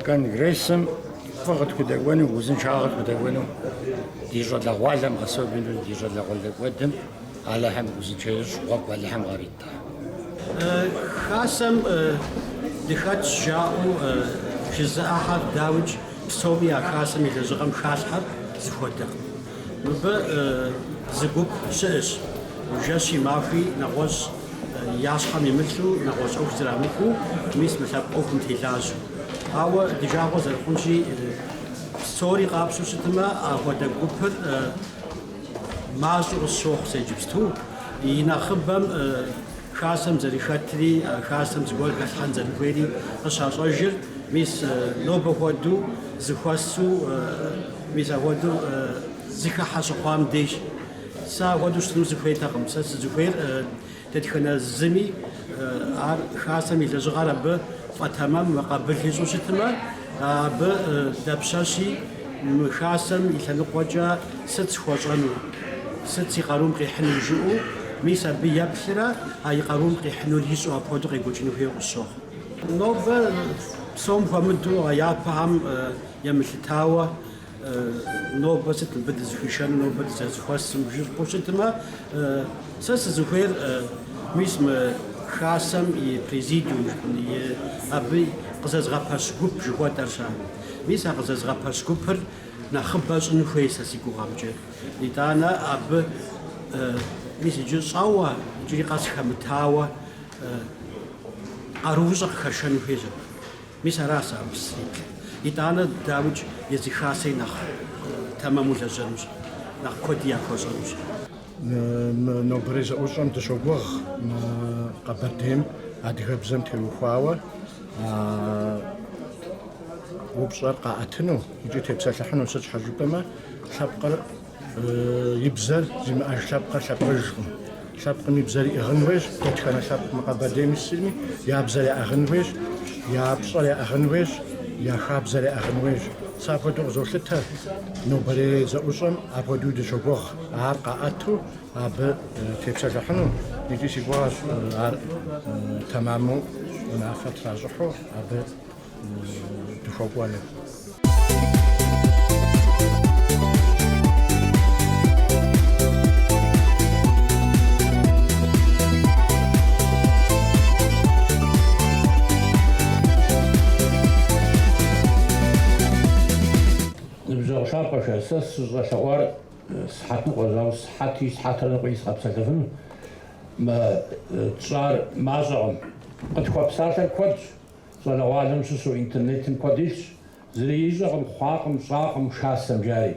Конгрессом фقط кудагвану узыншагъ кудагвану дижъэлэгъуалэм гъэсэбыну дижъэлэгъуалэ куэдым Алыхьым узыншэжь гъуэгу Алыхьым кърита. Хасэм дыхэтщ жаӏэу жызыӏэхьэр дауикӏ псоми а хасэм и лэжьыгъэм халъхьэр зыхуэдэкъым. Мыбы зы гуп щыӏэщ. Жэщи махуи нэгъуэщӏ ящхьэм имылъу нэгъуэщӏ ӏуэху зырамыхуу мис мы лъэпкъ ӏуэхум телажьэу. Ауэ ди жагъуэ зэрыхъунщи псори къапщу щытымэ апхуэдэ гупыр мащӏэу къысщохъу сэ иджыпсту. И нэхъыбэм хасэм зэрихэтри хасэм зыгуэр хэлъхьэн зэрыхуейри къыщащӏэжыр мис нобэ хуэдэу зыхуэсу мис апхуэдэу зыхыхьэ щыхъуам деж сэ апхуэдэу щытыну зыхуейтэкъым. Сэ сызыхуейр дэтхэнэ зыми ар хасэм и лэжьыгъэр абы фӏэтэмэм къабыл ищӏу щытымэ абы дапщэщи мы хасэм и лъэныкъуэкӏэ сыт схуэщӏэну, сыт си къарум къихьыну жыӏэу мис абы еплърэ а и къарум къихьынур ищӏу апхуэдэу къекӏуэкӏыну хуейуэ къысщохъу. Нобэ псом хуэмыдэу а япэхьэм емылъытауэ нобэ сыт мыбы дызыхуишэну, нобэ дызэзыхуэсым жыпӏэу щытымэ сэ сызыхуейр мис мы хасэм и президиум абы къызэзгъэпэщ гуп жыхуэтӏэрщ ар. Мис а къызэзгъэпэщ гупыр нэхъыбэ щӏын хуей сэ си гугъэмкӏэ. Итӏанэ абы мис иджы щӏэуэ иджыри къэс хэмытауэ къаруущӏэ къыхэшэну хуейщ. Мис аращ абы сриплъ. Итӏанэ дауикӏ езы хасэи нэхъ тэмэму лэжьэнущ, нэхъ куэди яхуэщӏэнущ. Нобэрей зэӏущӏэм дыщогугъ Къэбэрдейм адыгэбзэм теухуауэ упщӏэр къаӏэтыну икӏи тепсэлъыхьыну сыт щхьэ жыпӏэмэ лъэпкъыр и бзэр зимыӏэж лъэпкъыр лъэпкъыжкъым. Лъэпкъым и бзэр иӏыгъын хуейщ, дэтхэнэ лъэпкъ мы Къэбэрдейм исми я бзэр яӏыгъын хуейщ, я пщӏэр яӏыгъын хуейщ, я хабзэр яӏыгъын хуейщ. Сэ апхуэдэу къызолъытэ нобэрей зэӏущӏэм апхуэдэу дыщогугъ ар къаӏэту абы тепсэлъыхьыну икӏи си гугъэщ ар тэмэму унафэ тращӏыхьу абы дыхуэкӏуэну. Шапошэ сэ сыщӏэлъэӏуар сыхьэтым къожьауэ сыхьэти сыхьэтырныкъуи сыкъэпсэлъыфын тщӏар мащӏэкъым. Къытхуэпсалъэр куэдщ. Щӏалэгъуалэм щыщу интернетым куэд илъщ. Зыри ищӏэкъым, хъуакъым, щӏакъым хасэм жари.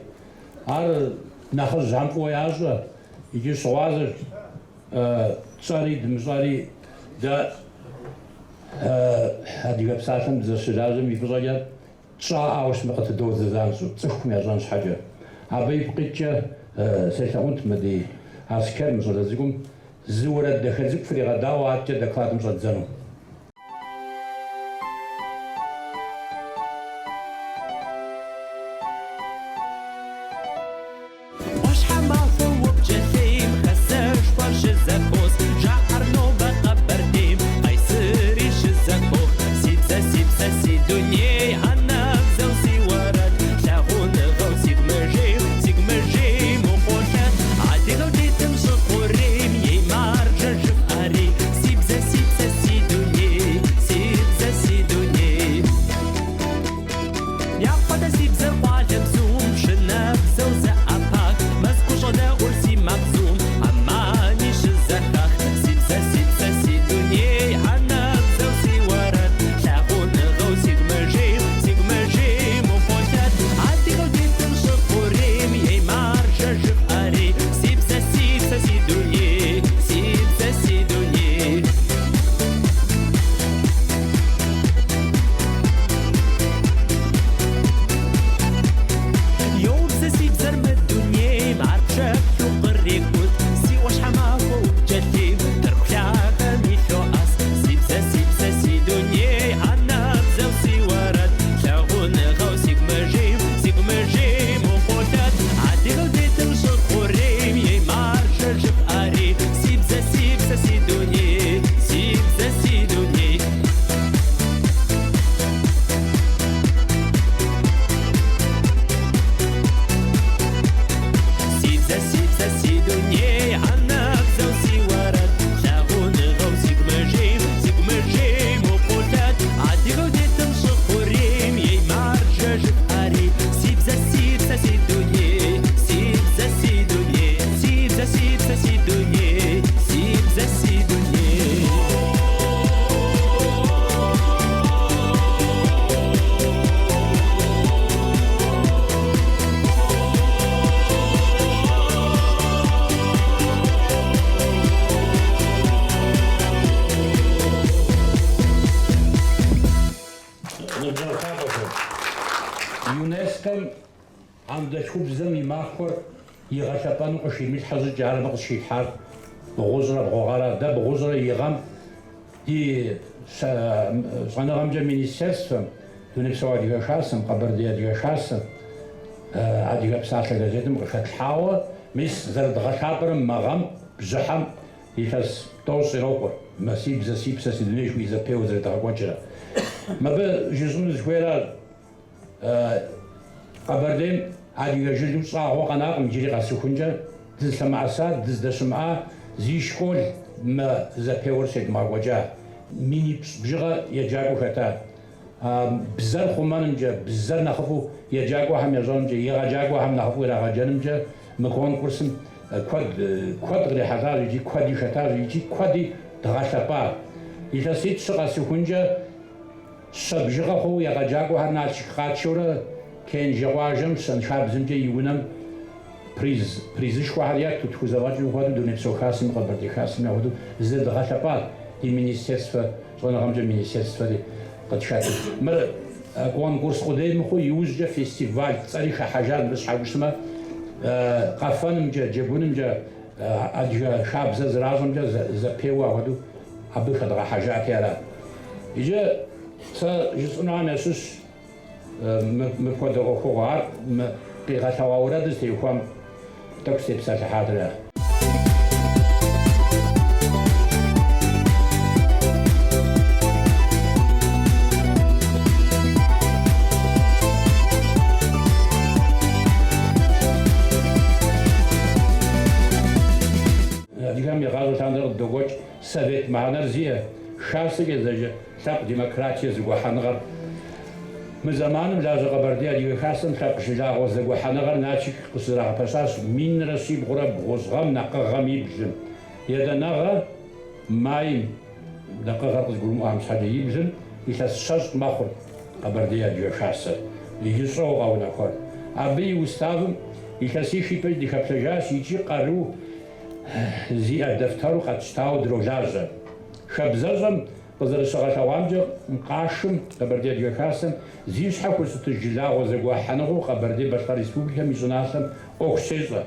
Ар нэхъыжь жьамфӏыуэ ящӏэ икӏи щыгъуазэщ тщӏэри дымыщӏэри дэ адыгэ псалъэм дызыщылажьэм и фӏыщӏэкӏэ тщӏаӏауэ щымэ къытыдодзэ занщӏэу цӏыхум ящӏэн щхьэкӏэ. Абы и пкъитӏкӏэ селъэӏунт мы ди аскер мы щӏалэ цӏыкӏум зы уэрэд дахэ цӏыкӏу фригъэдауэ аткӏэ докладым щӏэддзэну. Сибзэ ЮНЕСКО андачхубзым имахор игъэлъэпӏэну къыщимылъхьэжьыкӏ ар абы къыщилъхьар бгъузрэ бгъугъэрэ дэ бгъузрэ игъэм ди щӏэныгъэмкӏэ министерствэм Дунейпсо адыгэ шасэм, Къэбэрдей адыгэ шасэм, адыгэ псалъэ газетым къыхэтлъхьауэ мис зэрыдгъэлъапӏэрым мэгъэм бжьыхьэм илъэс тӏощӏ ирокӏуэ си бзэ си дуней жыхуи зэпеуэ зэрыдгъэкӏуэкӏрэ. Мыбы жыщӏыну зыхуейращ Къэбэрдейм адыгэ жылу щӏагъуэ къэнакъым иджыри къэсыхункӏэ дызылъэмыӏэса, дыздэщымыӏа зи школ мы зэпеуэр сегъэмакӏуэкӏа. Мини бжыгъэ еджакӏуэ хэта. Бзэр хъумэнымкӏэ, бзэр нэхъыфӏу еджакӏуэхэм ещӏэнымкӏэ, игъэджакӏуэхэм нэхъыфӏу ирагъэджэнымкӏэ мы конкурсым куэд кърихьэлӏащ, икӏи куэди хэтащ, икӏи куэди дгъэлъэпӏащ. Илъэситӏ щыкъэсыхункӏэ щэ бжыгъэ хъууэ егъэджакӏуэхэр къачэурэ Кенжэгъуажэм щэншабзымкӏэ и унэм призышхуэхэр етту тхузэфӏэкӏыу хуэдэу Дунейпсо хасэм, Къэбэрдей хасэм яхуэдэу зэдгъэлъэпӏат ди министерствэ, щӏэныгъэмкӏэ министерствэри къытшату. Мыр конкурс къудей мыхъуу иужькӏэ фестиваль цӏэри хыхьэжат мыбы щхьэусымэ къэфэнымкӏэ, джэгунымкӏэ, адыгэ шабзэ зыращӏэмкӏэ зэпеуэ ахуэдэу абы хэдгъэхьэжати арат. Иджы сэ жысӏэнухэм ящыщ мыпхуэдэ ӏуэхугъуэр къигъэлъэгъуа уэрэдыр зытеухуам тӏэкӏу зытепсэлъыхьат ара. Адыгэм игъащӏэ лъандэрэ къыдокӏуэкӏ совет махъэнэр зиӏэ шасэкӏэ зэжьэ лъэпкъ демократие зэгуэхьэныгъэр. Мы зэманым лажьэ Къэбэрдей адыгэ хасэм лъэпкъ жылагъуэ зэгуэхьэныгъэр Начик къызэрагъэпэщащ минрэ щибгъурэ бгъущӏгъэм накъыгъэм иблым. Едэнэгъэ майм накъыгъэр къызгурымыӏуам щхьэкӏэ иблым илъэс щэщӏ мэхъур Къэбэрдей адыгэ хасэр. Ищӏэу къэунэхуэр. Абы и уставым илъэсих ипэ дыхэплъэжащ, икӏи къару зиӏэ дэфтэру къэтщтауэ дролажьэ. Шабзэщӏэм къызэрыщыгъэлъэгъуамкӏэ къашым Къэбэрдей адыгэ хасэм зи щхьэ хусутыж жылагъуэ зэгуэхьэныгъэу Къэбэрдей Балъкъэр Республикэм и щӏыналъэм ӏуэху щещӏэ.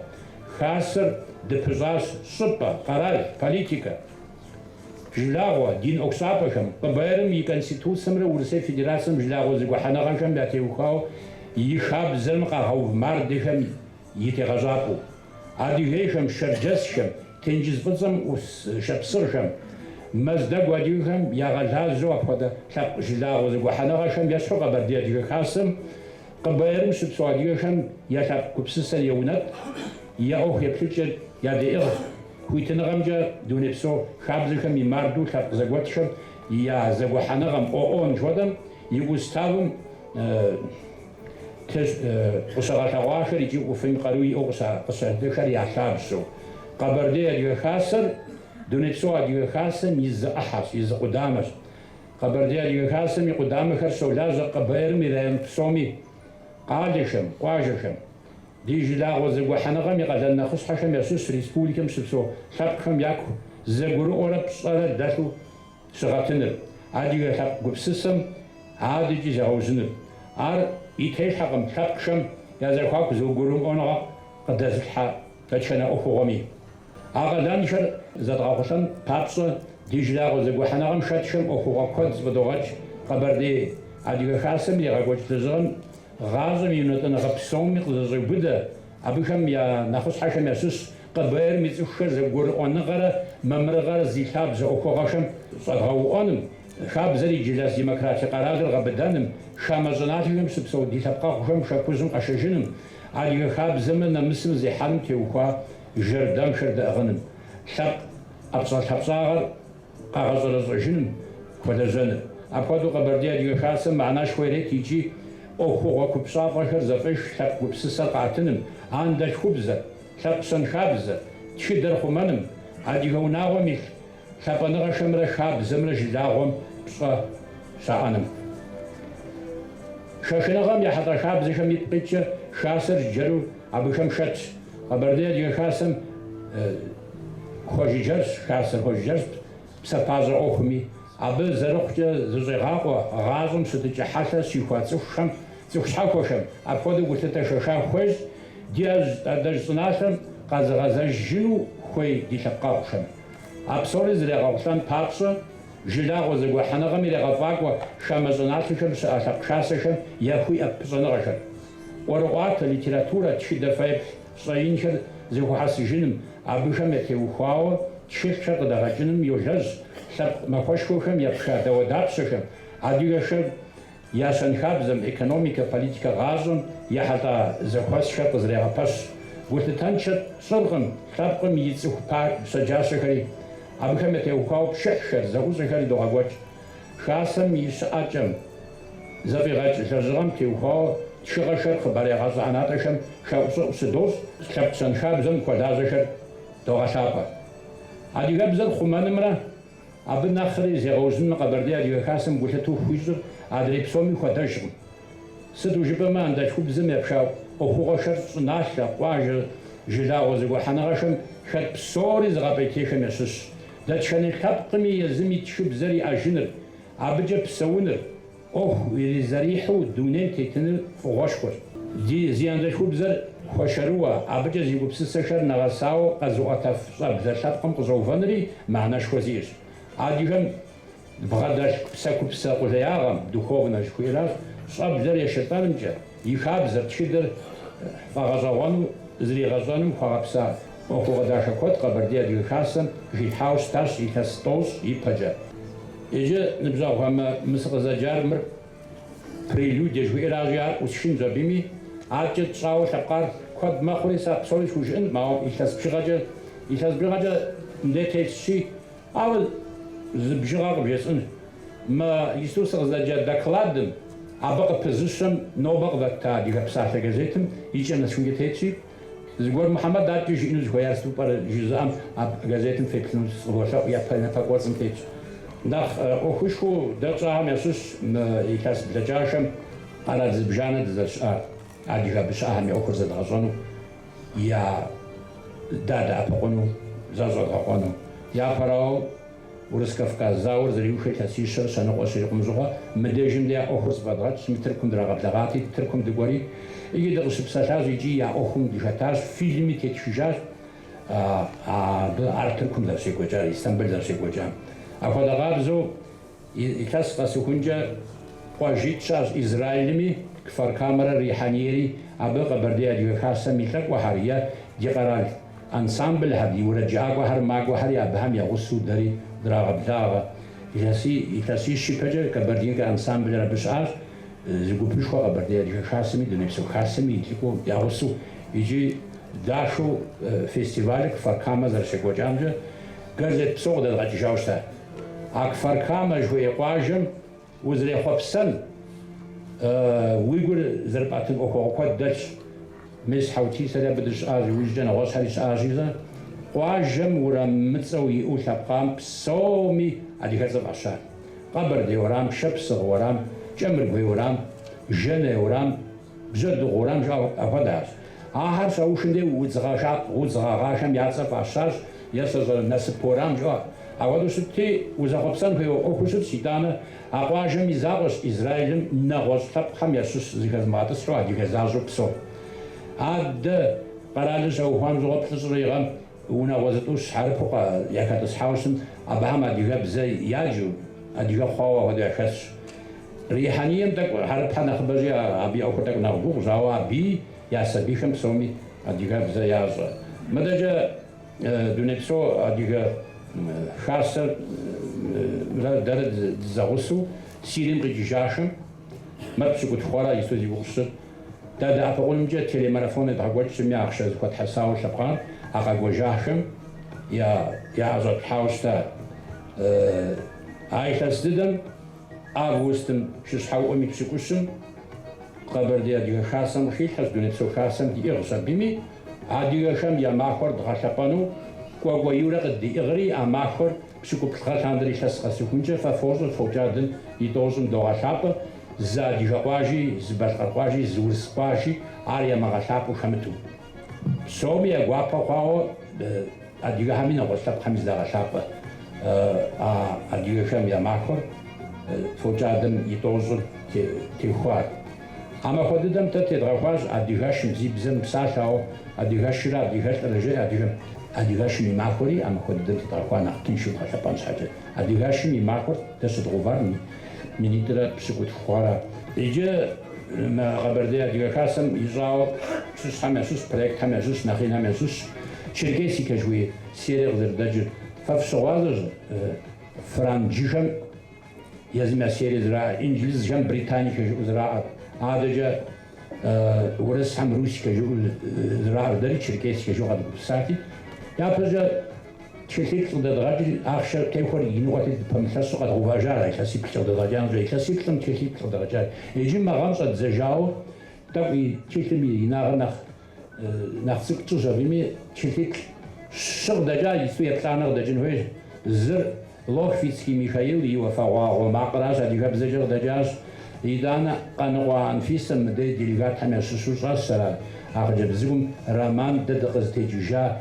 Хасэр дыпыщӏащ щӏыпӏэ, къэрал, политикэ, жылагъуэ, дин ӏуэхусапӏэхэм. КъБРым и Конституциемрэ Урысей Федерацием жылагъуэ зэгуэхьэныгъэхэм ятеухауэ и хабзэм къагъэув мардэхэм итегъэщӏапӏэу. Адыгейхэм, Шэрджэсхэм, Тенджыз фӏыцӏэм шапсырхэм, Мэздэгу адыгэхэм ягъэлажьэу апхуэдэ лъэпкъ жылагъуэ зэгуэхьэныгъэхэм ещхьу Къэбэрдей адыгэ хасэм КъБРым щыпсэу адыгэхэм я лъэпкъ гупсысэр еунэт, я ӏуэху еплъыкӏэр ядеӏыгъ. Хуитыныгъэмкӏэ Дунейпсо хабзэхэм и мардэу лъэпкъ зэгуэтхэм я зэгуэхьэныгъэм ӏуэӏуэм жыхуэдэм и уставым къыщыгъэлъэгъуахэр икӏи ӏуфэм къару иӏэу къыщадэхэр ялъабжьэу. Къэбэрдей адыгэ хасэр Дунейпсо адыгэ хасэм и зы ӏыхьэщ, и зы къудамэщ. Къэбэрдей адыгэ хасэм и къудамэхэр щолажьэ КъБРым и район псоми къалэхэм, къуажэхэм, ди жылагъуэ зэгуэхьэныгъэм и къалэн нэхъыщхьэхэм ящыщ республикэм щыпсэу лъэпкъхэм яку зэгурыӏуэрэ пщӏэрэ дэлъу щыгъэтыныр, адыгэ лъэпкъ гупсысэм адэкӏи зегъэужьыныр. Ар и телъхьэкъым лъэпкъхэм я зэхуаку зэгурымыӏуэныгъэ къыдэзылъхьэ дэтхэнэ ӏуэхугъуэми. А къалэнхэр зэдгъэхъулъэн папщӏэ ди жылагъуэ зэгуэхьэныгъэм шэдхэм ӏуэхугъуэ куэд зыфӏэдогъэкӏ Къэбэрдей адыгэ хасэм егъэкӏуэкӏ лэжьыгъэм гъащӏэм и унэтӏэныгъэ псоми къызэщӏеубыдэ. Абыхэм я нэхъыщхьэхэм ящыщ КъБРым и цӏыхухэр зэгурыӏуэныгъэрэ мамырыгъэрэ зи лъабжьэ ӏуэхугъэхэм щӏэдгъэуӏуэным, хабзэр и джылэс демократие къэралыр гъэбыдэным, хамэ щӏыналъэхэм щыпсэу ди лъэпкъэгъухэм шэкужьым къэшэжыным, адыгэ хабзэмэ нэмысым зехьэным теухуа жэрдэмхэр дэӏыгъыным, лъэпкъ ӏэпщӏэлъапщӏагъэр къагъэщӏэрэщӏэжыным хуэлэжьэныр. Апхуэдэу Къэбэрдей адыгэ хасэм мэхьэнэшхуэ ирет икӏи ӏуэхугъуэ купщӏафӏэхэр зэфӏеж лъэпкъ гупсысэр къатыным, андалъхубзэр, лъэпкъ щэнхабзэр, тхыдэр хъумэным, адыгэ унагъуэм илъ лъапӏэныгъэхэмрэ хабзэмрэ жылагъуэм пщӏэ щаӏэным. Шэхыныгъэм я хьэтӏэ хабзэхэм ит къикӏэ хасэр жыджэру абыхэм шэтщ. Къэбэрдей адыгэ хасэм хуэжыджэрщ, хасэр хуэжыджэрщ, псэпащӏэ ӏуэхуми абы зэрыхъукӏэ зыщӏегъакъуэ гъащӏэм щытыкӏэ хьэлъэ щихуа цӏыхухэм, цӏыху щхьэхуэхэм апхуэдэу гулъытэ шэша хуейщ адэжь цӏынащӏэм къэзыгъэзэжыну хуей ди лъэпкъэгъухэм. А псори зрегъэӏулӏэн папщӏэ жылагъуэ зэгуэхьэныгъэм ирегъэфӏакӏуэ шамэ щӏыналъэхэм щыӏэ лъэпкъ шасэхэм яхуиӏэ пщӏэныгъэхэр. Ӏуэрыӏуатэ, литературэ, тхыдэ фэеплъ щӏэинхэр зыхуэхьэсыжыным, абыхэм ятеухуауэ тхылъхэр къыдэгъэкӏыным йолэжь лъэпкъ махуэшхуэхэм епша дауэдапщэхэм, адыгэшэр я щэнхабзэм, экономикэ, политикэ гъащӏэм ехьэлӏа зэхуэсхэр къызэрегъэпэщ. Гулъытэншэр щӏыркъым лъэпкъым и цӏыху щэджащэхэри, абыхэм ятеухуауэ пшыхьхэр, зэӏущӏэхэри догъэгуэкӏ. Шасэм и щыӏэкӏэм зэфӏигъэкӏ лэжьыгъэм теухуауэ тшыгъэхэр, хъыбар ягъэщӏэ ӏэнатӏэхэм шэӏущӏыӏу щыдощӏ, лъэпкъ щэнхабзэм куэдащэхэр догъэлъапӏэ. Адыгэбзэр хъумэнымрэ абы нэхъри зегъэужьыным Къэбэрдей-Адыгэ хасэм гулъыту хуищӏыр адрей псоми хуэдэжкъым. Сыту жыпӏэмэ, андалъхубзым епша ӏуэхугъуэхэр щӏыналъэ, къуажэ, жылагъуэ зэгуэхьэныгъэхэм хэт псори зыгъэпӏейтейхэм ящыщщ. Дэтхэнэ лъэпкъми езыми тшыбзэр иӏэжыныр, абыкӏэ псэуныр, ӏуэху иризэрихьу дунейм тетыныр фӏыгъуэшхуэщ. Зи андалъхубзэр хуэшэрыуэ, абыкӏэ зи гупсысэхэр нэгъэсауэ къэзыӏуэтэф щӏэблэ лъэпкъым къыщӏэувэнри махъэнэшхуэ зиӏэщ. Адыгэм бгъэдэлъ псэкупсэ къулеягъэм, духовнэ жыхуиӏэращ, щӏэблэр ещытӏэнымкӏэ и хабзэр, тхыдэр фӏэгъэщӏэгъуэну, зригъэщӏэным хуагъэпса ӏуэхугъуэ дахэ куэд Къэбэрдей-Адыгэ хасэм житхьауэ щытащ илъэс тӏощӏ ипэкӏэ. Иджы ныбжьэгъуэмэ, мы сыкъызэджар мыр прелюдие жыхуиӏэращи, ар ӏусшынщ абыми, аркӏэ тщӏауэ лъэпкъар куэд мэхъури сэ псори схужыӏэн, ауэ илъэс бжыгъэкӏэ мындай тетщи, ауэ зы бжыгъэ къыбжесӏын. Мы ишту сыкъызэджа докладым абы къыпызыщэм нобэ къывэта Адыгэ псалъэ газетым икӏэ нэсхункӏэ тетщи, зыгуэр Мухьэмэд аркӏэ жиӏэну зыхуеяр сыту пӏэрэ жызыӏэм а газетым феплъыну къыгуэлъэӏу япэ кӏуэцӏым тетщ. Нэхъ ӏуэхушхуэу дэщӏагъэм ящыщ илъэс блэкӏахэм къэрал зыбжанэ дызэщыӏар. Адыгэ абы щыӏэхэм я ӏуэхур зэдгъэщӏэну, я дадэӏэпыкъуну, зэщӏэдгъэкъуэну. Япэрауэ Урыс-Кавказ зауэр зэриухуэ илъэсищэр щэныкъуэ щрикъум щыгъуэ, мыдежым дэ я ӏуэхур зыфӏэдгъэкӏ, ми Тыркум драгъэблэгъати, Тыркум дыкӏуэри, икӏи дыкъыщыпсэлъащ, икӏи я ӏуэхум дыхэтащ, фильми тетхыжащ, абы ар Тыркум зэрыщекӏуэкӏар, Истамбул зэрыщекӏуэкӏам. Апхуэдэ къабзэу илъэс къэсыхункӏэ къуажитӏ щащ Израилми, Кфар-камерэ Рихьэнейри, абы Къэбэрдей-Адыгэ хасэм и лъэкӏуэхьэр е ди къэрал ансамблхэр, ди уэрэджыӏакӏуэхэр, макӏуэхьэри абыхэм ягъусэу дэри драгъэблагъэ. Илъэсищ ипэкӏэ Къэбэрдей ансамблыр абы щыӏащ, зыгупышхуэ Къэбэрдей-Адыгэ хасэми, дунейпсо хасэми илъыкӏуэу ягъусэу, икӏи дахэу фестивалыр Кфар-камэ зэрыщекӏуэкӏамкӏэ газет псо къыдэдгъэкӏыжауэ щытащ. А Кфар-камэ жыхуеӏэ къуажэм узэрехъуэпсэн уи гур зэрыпӏэтын ӏуэхугъуэ куэд дэлъщ. Мис Хьэути сэри абы дыщыӏащ, иужькӏэ нэгъуэщӏхэри щыӏащи, къуажэм уэрамыцӏэу иӏэу лъэпкъам псоми адыгэ цӏыв ӏэщащ. Къэбэрдей уэрам, Шэпсыгъ уэрам, Кӏэмыргуей уэрам, Жэней уэрам, Бжьэдыгъу уэрам жаӏэу апхуэдащ. Ахэр щаушындей удзыгъэгъахэм я цӏэ фӏащащ, е Насып уэрам жаӏэ. Ауэдэу щытти узэхъуэпсэн хуейуэ ӏуэхур щытщ, итӏанэ а къуажэм и закъуэщ Израилым нэгъуэщӏ лъэпкъхэм ящыщ зыхэзмыгъэтӏысу адыгэ защӏэу псо. Адэ къэралыр щаухуам щыгъуэ плӏыщӏрэ игъэм унагъуэ зытӏу щхьэрыпэу яхэтӏысхьауэ щытым, абыхэм адыгэбзэ яджэу, адыгэ хъуауэ ахуэдэу яхэсщ. Рихьэнейм тӏэкӏу хьэрыпхьэ нэхъыбэщӏи абы я ӏуэхур тӏэкӏу нэхъ гугъущ, ауэ абыи я сабийхэм псоми адыгэбзэ ящӏэ. Мыдэкӏэ дунейпсо адыгэ хасэр дэрэ дызэгъусэу Сирием къикӏыжахэм мыр пщыкӏутхуэрэ иту зигугъущыр. ДадэӀэпыкъунымкӀэ телемарафон едгъэгуэкӀми ахъшэ зыхуэтхьэсауэ лъэпкъар а къэкӀуэжахэм яӀэщӀэтхьауэ щыта. А илъэс дыдэм августым щыщхьэуӀуэми пщыкӀущым Къэбэрдей-Адыгэ хасэм къыхилъхьэщ, дунейпсо хасэм диӀыгъщ абыми, адыгэхэм я махуэр дгъэлъэпӀэну кӀуэкӀуейуэ къыдиӀыгъри, а махуэр пщыкӀуплӏгъэлъандэр илъэс къэсыхункӀэ фощӀыр фокӀадын и тӀощӀым догъэлъапӀэ, зы адыгэ къуажи, зы балъкъэр къуажи, зы урыс къуажи, ар ямыгъэлъапӀэу хэмыту. Псоми я гуапэ хъуауэ адыгэхэми нэгъуэщӀ лъэпкъхэми зыдагъэлъапӀэ. адыгэхэм я махуэр фокӏадэм итӏощӏыр техуат. Амэхуэдыдэм тэ тедгъэхуащ адыгэшым зи бзэм псалъауэ адыгэшрэ адыгэлӏрэ жеӏэ адыгэшым и махуэри амэхуэдыдэм тедгъэхуа нэхъ тыншу хэлъэпӏэн щхьэкӏэ. Адыгэшым и махуэр дэ щыдгъувар минитӏрэ пщыкӏутхуара. Иджы Къэбэрдей адыгэ хасэм ищӏауэ щыщхьэм ящыщ, проектхэм ящыщ, нэхъинэм ящыщ, Черкесикэ жыхуей серие къызэрыдэкӏыр. Фэ фщыгъуащӏэщ франджыхэм езым я серие зраӏэр, инджылызхэм британикэ жыӏэу зраӏэр, адэкӏэ урысхэм русикэ жыӏэу зраӏэр, дэри черкесикэ жыӏэу къэдгупсати, япэкӏэ тхылъитӏ къыдэдгъэкӏри ахъшэ техуэр инуӏэти дыпэмылъэсу къэдгъэувэжар а илъэсиплӏ къыдэдгъэкӏам жеӏэ, илъэсиплӏым тхылъитӏ къыдэдгъэкӏар. Иджы мыгъэм щӏэддзэжауэ тӏэкӏу и тхылъым и инагъыр нэхъ цӏыкӏу тщӏыщ, абыми тхылъитӏ щы къыдэкӏа итӏу еплӏанэ къыдэкӏын хуейщ. Зыр Лохвицкий Михаил и уафэгъуагъуэ макъращ, адыгэбзэкӏэ къыдэкӏащ. Итӏанэ Къаныкъуа Анфисэ мыдэ делегатхэм ящыщу щӏэсщ ара а хъыджэбзыгум роман дэ дыкъызытекӏыжа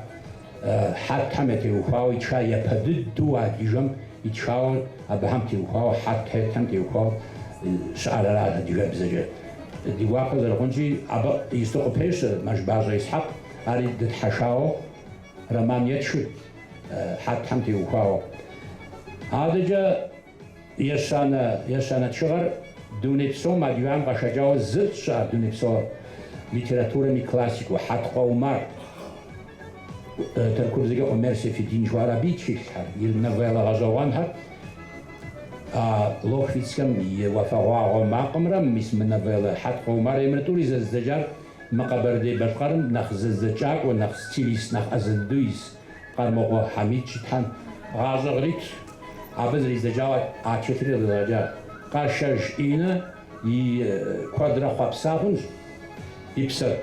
хьэтхэм ятеухуауэ итха япэ дыдэу адыгэм итхауэ абыхэм теухуауэ хьэтэм теухуауэ щыӏэр арат адыгэбзэкӏэ. Ди гуапэ зэрыхъунщи, абы исту къыпещэ Мэжбащӏэ Исхьэкъ, ари дытхьэшауэ роман етхыт хьэтхэм теухуауэ. Адэкӏэ ещанэ тхыгъэр дуней псом адыгам къэшэкӏауэ зы щыӏэ дуней псо литературэм и классику Хьэткъуэ Умар, Тэркубзэкӏэ Омер Сейфиддин Жуарабий тхылъхьэр, и новеллэ гъэщӏэгъуэнхэр, Лохвицкэм и уафэгъуагъуэ макъымрэ мис мы новеллэ Хьэткъуэ Умар емыртӏури зэздэкӏар мы Къэбэрдей-Балъкъэрым нэхъ зэздэкӏакӏуэ, нэхъ стилист, нэхъ ӏэзэлдуу ис Къармыкъуэ Хьэмид щытхьэм гъащӏэ къритщ. Абы зэриздэкӏауэ а тхылъри къыдгъэкӏар. Къашэж ӏинэ и куэдрэ хъуа пса хъунщ и псэр,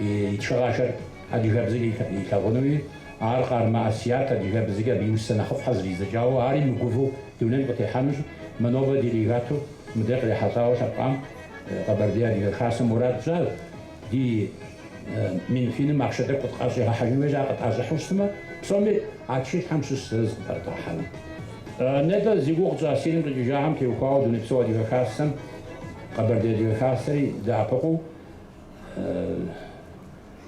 и тхыгъэхэр адыгэбзэкӏэ илъэгъунуи, ар Къармэӏэсият адыгэбзэкӏэ абы и усэ нэхъыфӏхьэ зэриздэкӏауэ, ари мыгувэу дунейм къытехьэнущ. Мы новэ делегату мыдэ кърехьэлӏауэ лъэпкъам Къэбэрдей адыгэ хасэм мурад щӏар. Ди Минфиным ахъшэ тӏэкӏу къытӏащӏигъэхьэжын хуейщ, ар къытӏащӏыхьу щытмэ, псоми а тхылъхьэм щыщ зырыз къыдэрыдгъэхьэну. Нетӏэ зи гугъу къыщӏа серием къыдэкӏыжахэм теухуауэ дуней псо адыгэ хасэм Къэбэрдей адыгэ хасэри дэӏэпыкъуу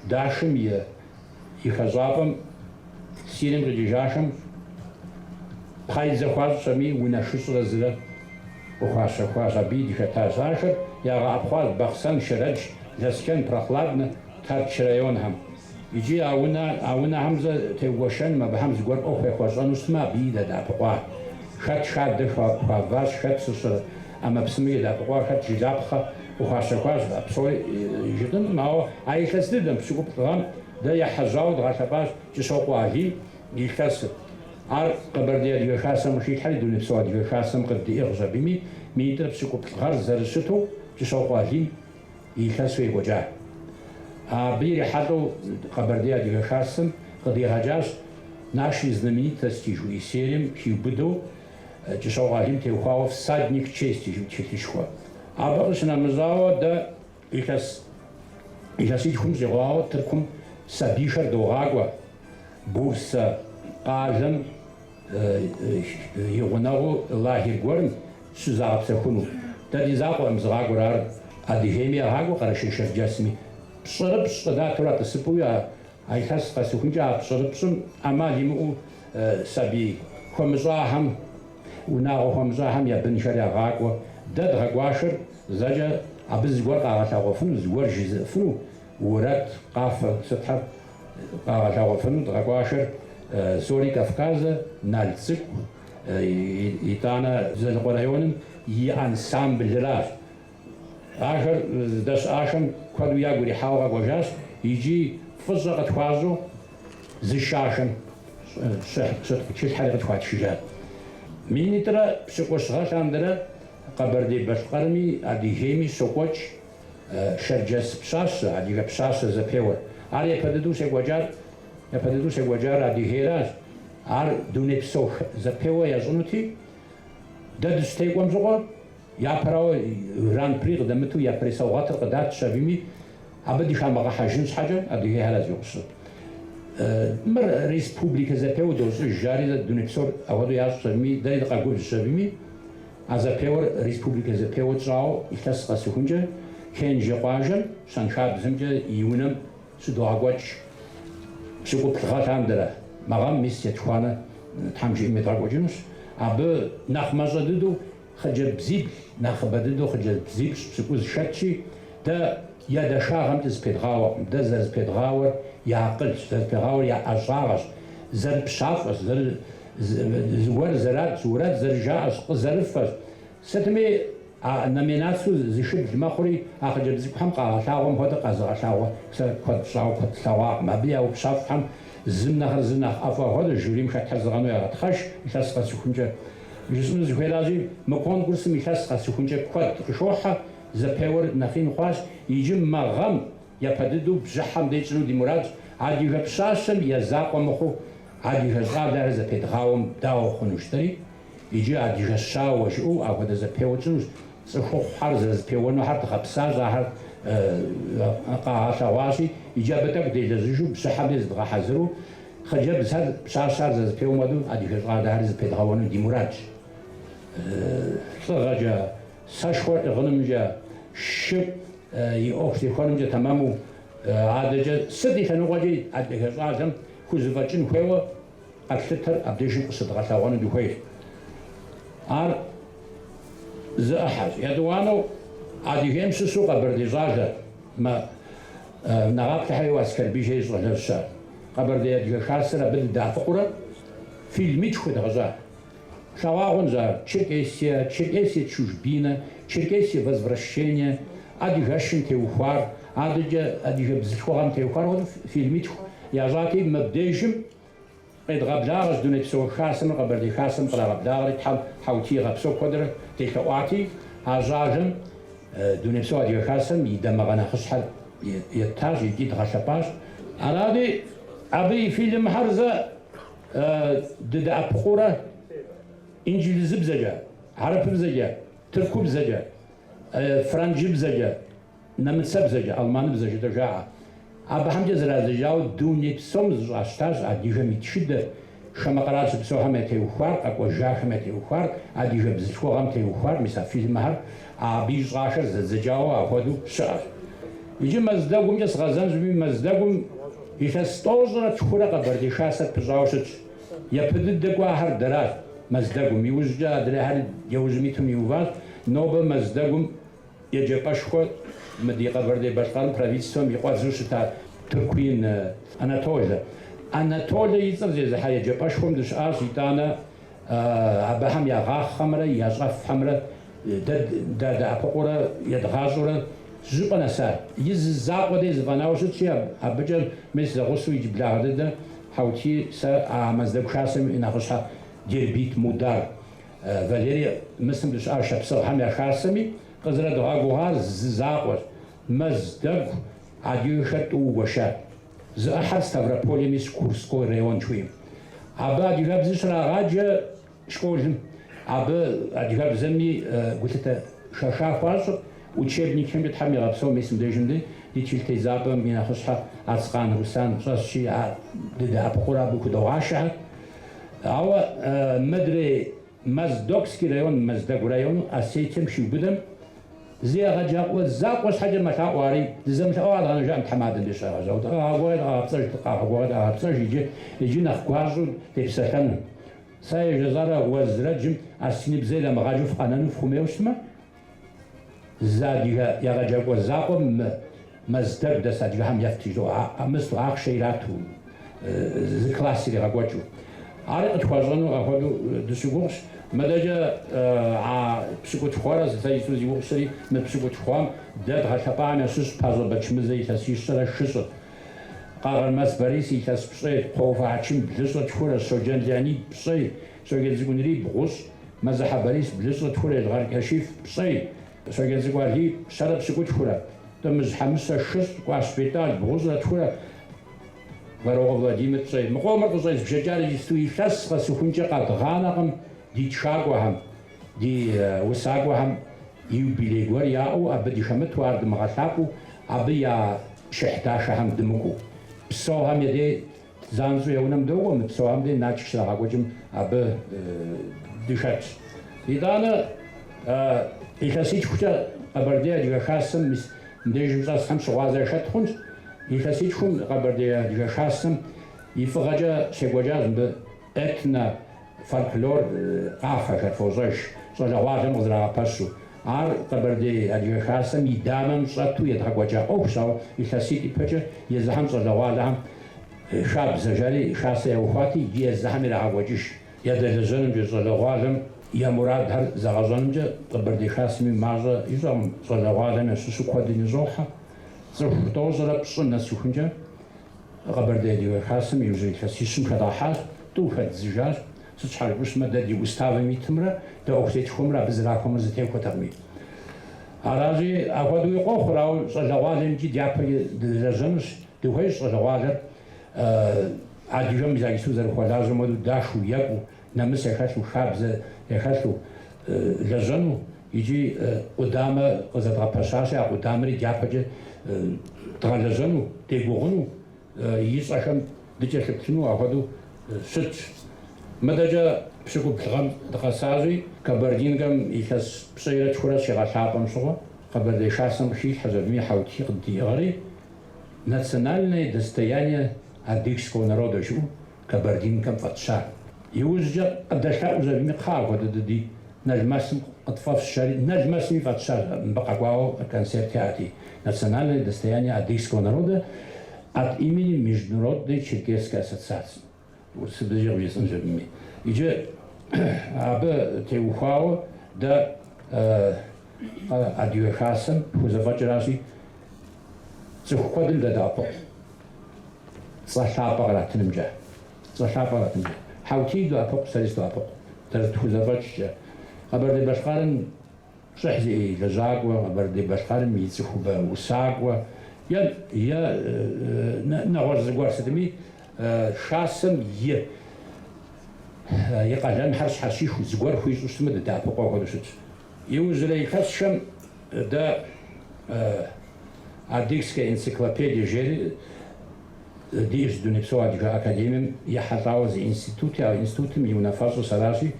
Дашым и хэщӏапӏэм серием къыдэкӏыжахэм пхъай зэхуащӏэми унэшыщӏрэ зырэ къыхуащэхуащ, абы дыхэтащ. Ахэр ягъэӏэпхъуащ Бахъсэн, Шэрэдж, Лэскен, Прохладнэ, Тарч районхэм. Иджы а унэхэм теугуэшэн абыхэм зыгуэр ӏуэху яхуэщӏэну щытмэ, абы дэӏэпыкъуа. Хэт шадэ хуаващ, хэт щыщӏ ӏэмэпсымэ едэӏэпыкъуа, хэт жылапхъэ къыхуащэхуащ. Псори жытӏым, ауэ а илъэс дыдэм пщыкӏуплӏыгъэм дэ ехьэжьауэ дгъэлъэпӏащ Кӏыщокъуэ Алий илъэсыр. Ар Къэбэрдей адыгэ хасэм къыхилъхьэри дуней псо адыгэ хасэм къыдиӏыгъщ. Абыми минитӏрэ пщыкӏуплӏыгъэр зэрыщыту Кӏыщокъуэ Алий илъэсу екӏуэкӏа. Абы ирихьэлӏэу Къэбэрдей адыгэ хасэм къыдигъэкӏащ нашей знаменитости жыхуей серием хиубыдэу Кӏыщокъуэ Алийм теухуауэ «Всадник чести» жыхуей тхылъышхуэ. Абы къыщынэмыщӏауэ дэ илъэситхум щӏигъуауэ Тыркум сабийхэр догъакӏуэ Бурсэ къалэм и гъунэгъуу лагер гуэрым щызагъэпсэхуну. Дэ ди закъуэм зыгъакӏуэр ар Адыгейми ягъакӏуэ Къэрэшей Шэрджэсми. Пщӏырыпщӏ къыдатурэ тӏысыпӏуи а илъэс къэсыхункӏэ а пщӏырыпщӏым ӏэмал имыӏэу сабий хуэмыщӏахэм, унагъуэ хуэмыщӏахэм я бынхэр ягъакӏуэ. Дэ дгъэкӏуашэр зэкӏэ абы зыгуэр къагъэлъэгъуэфыну, зыгуэр жызыӏыфыну, уэрэд къафэ сытхьэр къагъэлъэгъуэфыну дгъэкӏуашэр Зори Кавказэ, Налцӏыкӏу, итӏанэ Зэлыкъуэ районым и ансамблыращ. Ахэр здэщыӏахэм куэду ягу ирихьауэ къэкӏуэжащ. Иджы фӏыщӏэ къытхуащӏу зы шашэм тхылъхьэри къытхуатшыжат. Минитӏрэ пщыкӏущгъэлъандэрэ Къэбэрдей-Балъкъэрми Адыгейми сокӏуэкӏ Шэрджэс пщащэ, адыгэ пщащэ зэпеуэр. Ар япэ дыдэу сегуэкӏар Адыгейращ. Ар дуней псо зэпеуэ ящӏынути, дэ дыщытекӏуэм щӏыгъуэ япэрауэ Гран-при къыдэмыту я пресаугъэтыр къыдатщ абыми, абы дыхамыгъэхьэжын щхьэкӏэ Адыгейхэр зиупщӏы. مر ريسبوبليكا زابيو دوس الجاري دونيبسور أودو يعرف سمي دايد قاقول سمي أزابيور ريسبوبليكا زابيو تراو يختص قاسوكنجا كان جواجن سانشاب زمجا يونم سدواغوتش سوق بلغات عندنا مغام ميسيت خوانا تحمجي متر وجنوس أب نخمزة ددو خجل بزيب نخبة ددو خجل بزيب سكوز شاتشي دا يا دا شاغم تزبيدغاور دا زبيدغاور يعقل زبيدغاور يا أجارش زر بشافس زر زور زرات زورات زرجاش زرفس ستمي نميناتسو زيشد المخري أخجل بزيب حم قاعشاوم هذا قازشاو سكوت شاو كوت سوا ما بيا وبشاف حم زمنا زمنا أفا هذا جوري مش هتحزقانو يا تخش يخاص قاسوكنجا جسم زهيرازي مكون قرص ميخاص قاسوكنجا كوت شوحة زبيور نخين خواش يجم مغام يبددو بجحم ديتشنو دي مراد عادي بشاشم يزاق ومخو عادي جزا دار زبيدغاوم داو خنوشتري يجي عادي جشاو وشو أو هذا زبيور تشنوش سخو حرز زبيور نو حتى خبساج هر قاعشة واشي يجي بدك ديجزجو بجحم ديزدغا حزرو خجب زاد بشاشار زبيور مدو عادي جزا دار زبيدغاوم دي مراد صغجا ساشور غنمجا شب يأخذ خانمجا تمامو عادجا سدي تنوغاجي عادجا زازم كوزفاتشن خواه أكثر أبديشن قصد غتاوانو دو خواه عار زأحاج يدوانو عادي هم سسوقا بردي زاجا ما نغاب تحيو أسكر بيجي زغلر الشار قبردي يدجا خاسرة بد دافقورا فيلميت خود غزا Шавагон за Черкесия чужбина, Черкесия возвращение, адигашин теухар, адига бзхуам теухар, вот фильмит я жаки мабдежим, эдгабларас дунепсо хасам, габарди хасам, габлагари там хаути габсо квадр, техауати, ажажим дунепсо адига хасам, идамагана хашхал يتاج يجي غشباش أرادي أبي فيلم حرزة ضد أبقورة إنجليزي بزجا عربي بزجا تركي بزجا فرنسي بزجا نمسا بزجا ألماني بزجا تجاعة أبا هم جزرا زجاو دوني بسوم أشتاج أديجا متشدة شما قرارش بسوها متيوخار أكو جاش متيوخار أديجا بزجوها متيوخار مثل فيلم هر أبيج غاشر زجاو أخذو شعر يجي مزدقهم جس غزان زمي مزدقهم يخستوزنا تخورا قبردي شاسة بزاوشتش يبدد دقوا هر دراج مزدقهم يوججا دري هر يوزميتهم يوفاز نوبا مزدقهم يجيباش خود مدي قبردي باشقان براويتسهم يقوازوش تا تركوين أناتوليا يتزرزي زحا يجيباش خود دش آش يتانا أبهم يغاخ خمرا يغاف خمرا دا أبقورا يدغازورا زبنا سار يززاق ودي زبناوشت شيء أبجل مثل غسوي جبلاغ ده حوتي سا مزدق شاسم إن غشها جربيت مدار فاليري مثل دش أرشب سر هم يشاسمي قزرة دعاء ززاق مزدق عديوشت ووشات زأحد ستافرابولي مس كورسكو ريون شويم أبا ديغاب زشرا غاجة شكولهم أبا ديغاب زمي قلت شاشا فاسق учебникам бит хами гапсо месм дежинде дичилте запа мина хошха ацкан русан шаши деда апхора буку доаша ава мадре маздокский район маздаг район асетем шубдам زيغا جاق وزاق واش حاجه ما تعواري زعما تعوار انا جا محمد اللي شغال جاو غواد ابصر تلقى غواد ابصر يجي نخواجو تفسخن ساي جزاره وزرجم اسني بزيلا مغاجوف انا نفهموشما زاديها يغجاق وزاقم مزدق دساديها هم يفتيجو امستو اخشيراتو زكلاسي اللي غاقواتشو عارق تخوازانو اخوادو دسوغوش مداجا بسكو تخوارا زيتو زيوغشري من بسكو تخوام داد غشبانا سوس بازو بچمزي تسيشترا شسو قاغر مسبريسي تسبشي قوفا عشم بلسو تخورا سوجان جاني بصي سوجان زيقونري بغوش مزحا بريس بلسو تخورا الغار كشيف بصي سوجان زيقوالي شرب سكو تخورا تمز حمسا شس واسبيتال بغوزا تخورا وروغ فلاديمير بصي مقومر بصي بشجاري جستوي شس غسوخونجا قاد غاناقم دي تشاقوهم دي وساقوهم يوبيليغور ياو أبدي شمت وارد مغشاقو أبي يا شحتاشهم دمكو بصوهم يدي занзу еунэмдэгъуэ мы псауэм де начк щрагъэкӏуэкӏым абы дышэтщ. Итӏанэ илъэситхукӏэ Къэбэрдей адыгэ хасэм мис мыбдежым щӏэсхэм щыгъуазэ шэт хъунщ. Илъэситхум Къэбэрдей адыгэ хасэм и фӏыгъэкӏэ щекӏуэкӏащ мыбы этно фольклор къафэхэр фощӏэж щӏалэгъуалэм къызэрагъэпэщу. Ар Къэбэрдей адыгэ хасэм и дамэм щӏэту едгъэкӏуэкӏа ӏуэхущ, ауэ илъэсит ипэкӏэ езыхьэм щӏалэгъуалэхьэм шабзэ жари шасэ яухуати иджы езыхьэм ирагъэкӏуэкӏыж. Едэлэжьэнымкӏэ щӏалэгъуалэм я мурадхэр зэгъэщӏэнымкӏэ Къэбэрдей хасэми мащӏэ ищӏэкъым, щӏалэгъуалэм ящыщу куэдым ищӏохьэ. Цӏыху тӏощӏрэ пщӏы нэсыхункӏэ Къэбэрдей адыгэ хасэм иужьрей илъэсищым хэтӏахьащ, тӏу хэддзыжащ. Сыт щхьэкӏэ щымэ дэ ди уставым итымрэ дэ ӏуэху тетхуэмрэ абы зэрахуэмрэ зэтехуэтэкъыми. Аращи апхуэдэуи къохъур, ауэ щӏалэгъуалэм икӏи дяпэ дылэжьэнущ. Дыхуейщ щӏалэгъуалэр адыгэм Ису зэрыхуэлажьэм хуэдэу дахыу екӏуу, нэмыс ехэлъу, хабзэ ехэлъу лэжьэну икӏи къудамэ къызэдгъэпэщащи, а къудамэри дяпэкӏэ дгъэлэжьэну, дегугъыну, и щӏэхэм дыкӏэлъыплъыну апхуэдэу щытщ. Мыдэкӏэ пщыкӏуплӏыгъэм дыкъэсащӏи кабардинкэм илъэс пщӏейрэ тхурэ щигъэлъапӏэм щыгъуэ Къэбэрдей хасэм къыхилъхьэ Жэвмий Хьэути къыдиӏыгъэри национальное достояние адыгского народа щыӏэу кабардинкэм фӏэтща. Иужькӏэ къыдэлъэӏу Жэвмий кхъа апхуэдэ дыди Налмэсым къытфӏэфщэри Налмэсми фӏэтща мыбы къэкӏуауэ концерт теати национальное достояние адыгского народа от имени Международной черкесской ассоциации. Сыбдыжьыр уезым Жэвмий. Иджы абы теухуауэ дэ адыгэ хасэм хузэфӏэкӏыращи цӏыху куэдым дэ дэӏэпыкъу. Цӏэ лъапӏэ къратынымкӏэ. Хьэути дэӏэпыкъу, сэри сдэӏэпыкъу. Дэртхузэфӏэкӏкӏэ. Къэбэрдей Башкъэрым щӏыхь зи лэжьакӏуэ, Къэбэрдей Башкъэрым и цӏыхубэ усакӏуэ, нэгъуэщӏ зыгуэр сытми шасэм и къалэнхьэр щхьэщиху зыгуэр хуищӏу щытмэ дэдэӏэпыкъуэ хуэдэу щытщ. Иужьрей илъэсхэм дэ адыгская энциклопедия жери диӏэщ Дунейпсо адыгэ академием ехьэлӏауэ зы институти, а институтым и унафэщӏыр сэращи,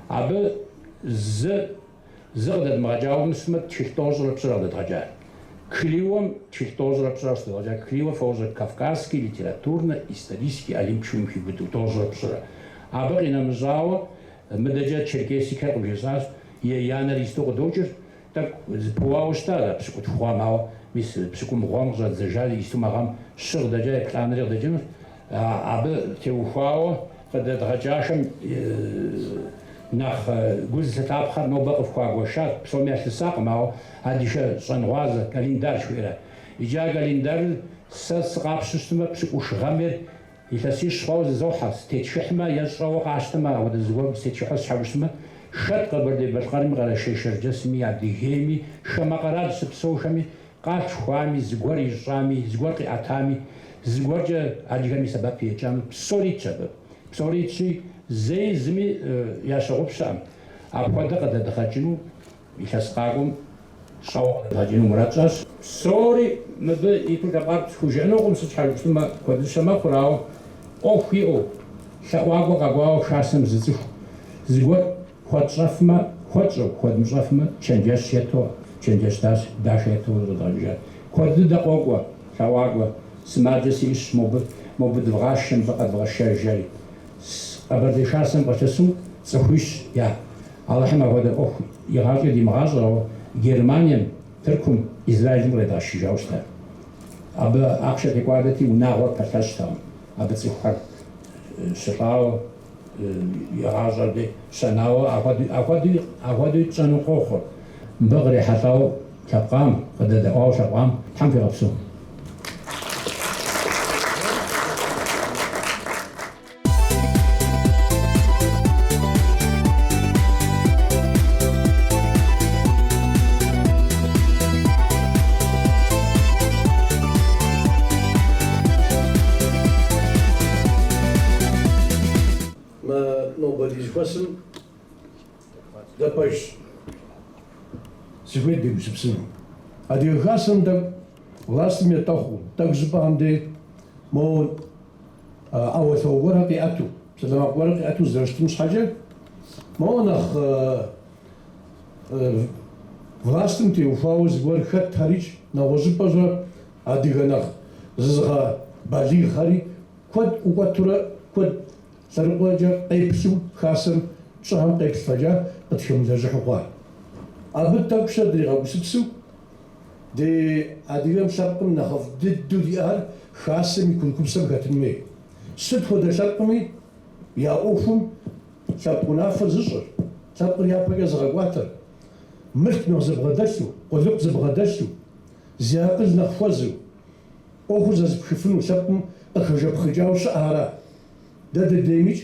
абы зы къыдэдмыгъэкӏауэ щытмэ тхылъ тӏощӏрэ пщӏырэ къыдэдгъэкӏа. Клиуэм тхылъ тӏощӏрэ пщӏырэ щыдгъэкӏа. Клиуэ фощӏэ кавказский литературно-исторический олимпиум хибыду тӏощӏрэ пщӏырэ. Абы къинэмыщӏауэ мыдэкӏэ черкесикэр къыжесӏащ, янэр исту къыдокӏыр, тӏэкӏу зыпыуауэ щытащ пщыкӏут хъуам, ауэ мис пщыкӏумыгъуэм къыщӏэдзэжар исту мэгъэм щы къыдэкӏа, еплӏанэри къыдэкӏынущ. Абы теухуауэ къыдэдгъэкӏахэм нэхъ гу зылъытапхъэр нобэ къыфхуагуэшат, псоми ялъысакъым, ауэ адыгэ щӏэныгъуазэ календар жыхуиӏэрэ. Иджы а календарыр сэ сыкъапщу щытмэ пщыкӏуш гъэмыр илъэсищ сщӏауэ зызохьэ, стетхыхьмэ е щӏэуэ къащтэмэ, ауэдэ зыгуэр стетхыхьэ сщхьэу щытмэ шэт Къэбэрдей Башкъэрым, Къэрэшей Шэрджэсми, Адыгейми, шэмэ къэрал щыпсэухэми, къалъхуами, зыгуэр ищӏами, зыгуэр къиӏэтами, зыгуэркӏэ адыгэм и сэбэп екӏами, псори итщ абы. Псори итщи зэи зыми ящогъупщэӏым. Апхуэдэ къыдэдгъэкӏыну илъэс къакӏуэм щӏэуэ къыдэдгъэкӏыну мурад щӏащ. Псори мыбы иту лъэпкъар схужыӏэнукъым, сыт щхьэкӏэ щытмэ куэдыщэ мэхъур, ауэ ӏуэху иӏэу лъэӏуакӏуэ къэкӏуауэ хасэм зы цӏыху зыгуэр хуэтщӏэфмэ хуэтщӏэу, хуэдмыщӏэфмэ чэнджэщ ету, чэнджэщ дахэ ету щӏыдгъэжыжа. Куэд дыдэ къокӏуэ лъэӏуакӏуэ, сымаджэ сиӏыщ мобы дывгъашэм къэдвгъэшэжэри. Къэбэрдей хасэм къылъысу цӏыхуищ я. Аллахьым апхуэдэ ӏуэху игъащӏэ димыгъащӏэ, ауэ Германием, Тыркум, Израилым къредгъэшыжауэ щытащ. Абы ахъшэ текӏуадэти унагъуэр пэлъэщтэкъым. Абы цӏыхухэр щылӏауэ игъащӏэрти щэнауэ апхуэдэуи тщӏэну къохъур. Мыбы кърихьэлӏауэ лъэпкъам, къыдэдэӏуауэ лъэпкъам Тхьэм хуигъэпсэу. Nobody question. Depois, se foi bem, se precisa. A delegação da властям je toch, takže vám de mo أو ثورة قيأتو سلام أقوال قيأتو زرشت مش حاجة ما أنا властым теуфауз гор хат тарич навожи пажа адиганах зга бали хари код угатура код саргоджа эйпсу хасам шахам эйпсфажа атхим лажхва абт такшадри габсипсу де адигам шапм нахав диддуриар хасам икун кубсам гатнме сут хода шапми я офум шапуна фазжр шапр я пагазгатер ملك نو زبغداشو قلق زبغداشو زياقل نخفزو أخوز بخفنو سبم أخرج بخجاو شعارا داد ديميج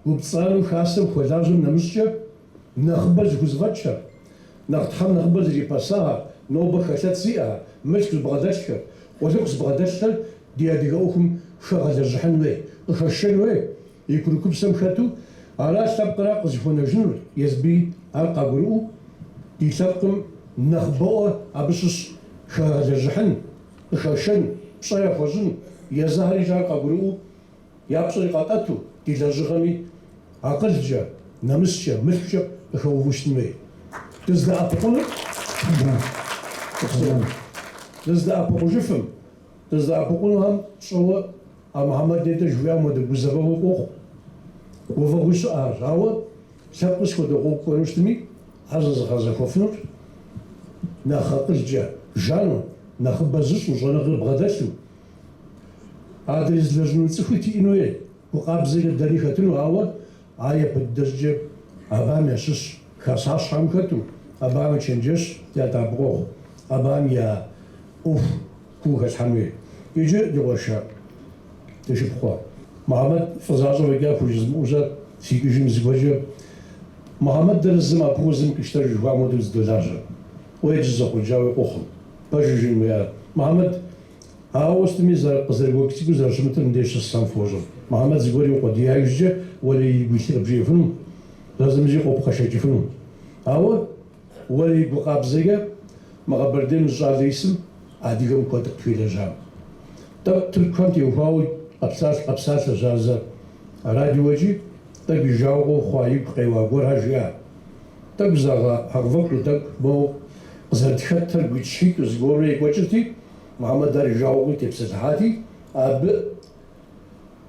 وبصالو خاسم خلاجم نمشجا نخبز غزباتشا نختحم نخبز ريباساها نو بخشات سيئة ملك زبغداشا قلق زبغداشا ديا ديغا أخم شغل الجحنوي أخشنوي يكون كبسم خاتو على سبقرا قزفونا جنور يزبي ألقا قلقو يسقم نخبوه أبسس خارجحن خشن صيا خزن يزهري جاك أقولوا يابصر قطعته تلازغني عقلجا نمسجا ملجا خوفشتمي تزدا أبقل تزدا أبقل جفم تزدا أبقل هم صوا محمد ديتا جويا مد بزبه وقوق وفغش هوا سبقس كده قوق ونشتمي هذا غازا كوفنور ناخذ جا جانو ناخذ بزش وجانا غير بغداشو ادريز لجنو تسخوتي انوي وقابزي الدريختنو هوا هاي بدرجه ابام يشش خاصاش حمكتو ابام تشنجش يا تابغو ابام يا اوف كوخ حمي يجي دوشا تشبخوا محمد فزازو وجا فوجزم وجا سيكيجم زوجه محمد درزم أبوزم كشتر جوا مودوز دولارجا ويجزا خجاوي أخم بجوجين ويا محمد هاوستمي زار قزرقو كتيكو زار شمتر نديش السام فوجم محمد زغوري وقدي هايجا ولا يقوشي ربجي فنو لازم يجي قوب خشاكي فنو هاو ولا يقوقاب زيغا مغبردين الجال اسم عاديغم كودك فيلا جام تركانتي وفاوي أبساس جازا راديو وجي تك جاوغو خوايب قيوا غورها جيا تك زاغا حقوق تك بو زاد خطر بيتشيك زغوري كوتشتي محمد دار جاوغو تبسحاتي اب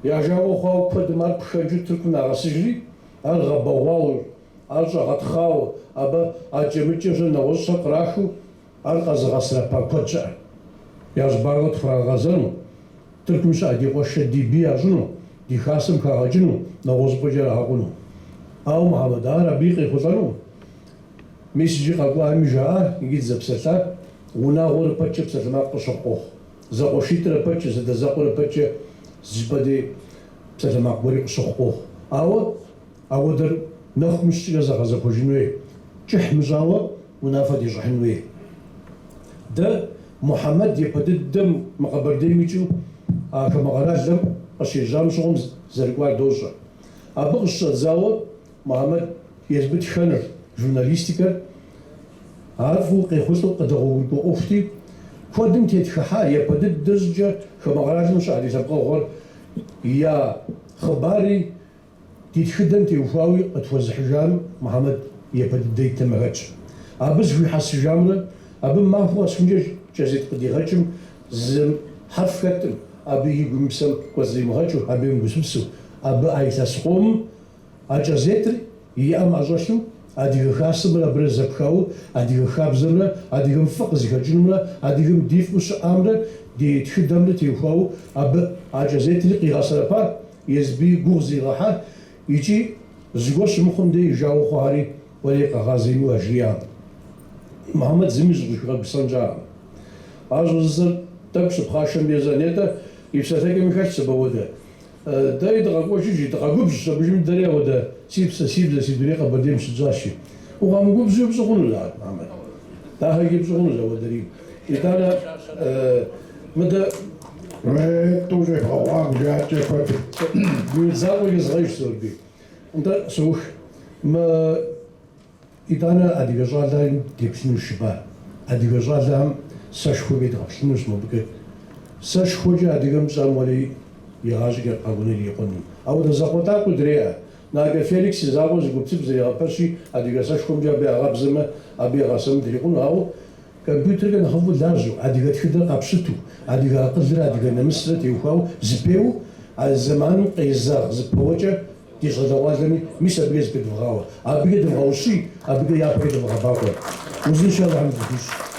يا جاوغو خو كود مار بخجو تركنا غسجري الغبواو الجا غتخاو ابا اجمتي جنا وسق راخو القز غسرا باكوتشا يا زباغت فراغازن تركمش ادي قش دي بيا جنو دي خاسم كاجنو نوز بجرا هاقونو أو محمد ربيقي خزانو ميسجي قاقوا ميجا يجي زبسلا ونا غور باتش بسلا ما قشقوخ زقوشيتر باتش زد زقور باتش زبدي بسلا ما قوري قشقوخ أو در نخ مش جزا زقوجنوي جح مجاوا ونافدي جحنوي ده محمد يبدد دم مقبر ديميجو كما غرازم أشي جام شغم زرقوار دوشا أبغش زاوة محمد يثبت خنر جورناليستيكا عارفو قيخوصو قدغو أفتي كودم تيتخحا يبدد درجة كما غرازم شعري سبقا غور يا خباري تيتخدم تيوفاوي أتوزح جام محمد يبدد ديت تمغتش أبز في حس جامنا أبن ما هو اسمجي جازيت قدي غجم زم حرف كتم أبي يقومسم وزي مهاجو أبي يقومسو أبي أيتاسقوم أجازيتر يأم أجاشو أديك خاصم لا برزقاو أديك خابزنا أديك فق زكاجننا أديك ديف مش أمر دي تخدم لتيفاو أبي أجازيتر قياسر با يزبي غوزي راحة يجي زغوش مخم دي جاو خواري وليق غازينو أجيا محمد زميز بشغل بسنجا أجوزر تكش بخاشم بيزانيتا يفساتك مكاش سبوده دا يدغاقو جيجي دغاقوبش بجم دريا ودا سيبسا سيدريقا بديم سجاشي وغامقوبش يبزغون لا محمد دا هاي يبزغون لا ودريم إتانا مدى توجه هوام جاتي فتي يزاقو يزغيش سوربي انت سوخ ما إتانا أدي بجالان تيبسنو الشباب أدي بجالان ساشخو بيدغبسنو اسمو بكي ساشخو جا أدي غمزام ولي игъащӀэкӀэ къэгуныр икъунум. Ауэ зэкъуэтӀа кудрейӀэ. Набэ Феликс и закъуэ зыгуптыпу зригъэпэрщи, адыгэ сэшхуэмкӀэ абы ягъэбзэмэ, абы ягъэсэмыдри хъуну. Ауэ компьютеркэ нэхъыфӀу лажьэу, адыгэ тхыдэр къэпщыту, адыгэ акъылыр, адыгэ намысрэ теухуауэ зыпеуэ, а зэманым къезэгъ зыпэуэкӀэ ди щӀалэгъуалэми мис абыгэ зыпедывгъауэ. Абыгэ дывгъэущи, абыгэ япэ дывгъэбакъуэ. Узыншэу Алхьэмдулилlah.